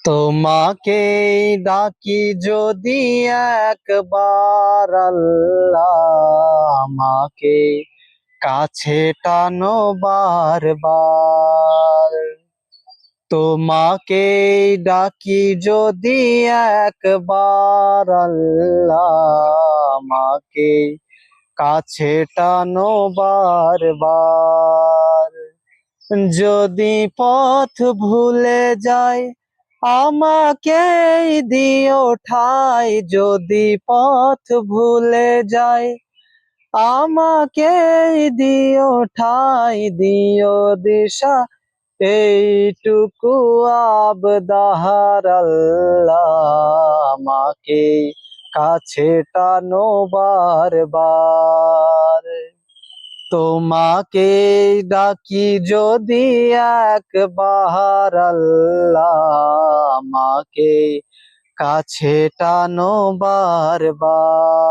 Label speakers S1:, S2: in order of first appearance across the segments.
S1: তোমাকে ডাকি যদি একবার আল্লাহ, আমাকে কাছে টানো বারবার। তোমাকে ডাকি যদি একবার আল্লাহ, আমাকে কাছে টানো বারবার। যদি পথ ভুলে যাই আমাকে দিও ঠাই, যদি পথ ভুলে যাই আমাকে দিও ঠাই, দিও দিশা এইটুকু আবদার আল্লাহ, আমাকে কাছে টানো বারবার। তোমাকে ডাকি যদি একবার আল্লাহ, আমাকে কাছে টানো বারবার।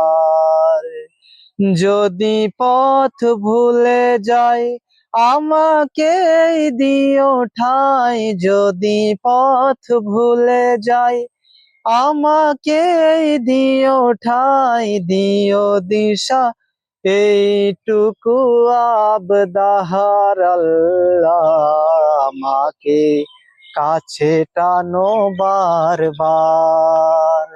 S1: যদি পথ ভুলে যাই আমাকে দিও ঠাই, যদি পথ ভুলে যাই আমাকে দিও ঠাই, দিও দিশা এইটুকু আবদার আল্লাহ, আমাকে কাছে টানো বারবার।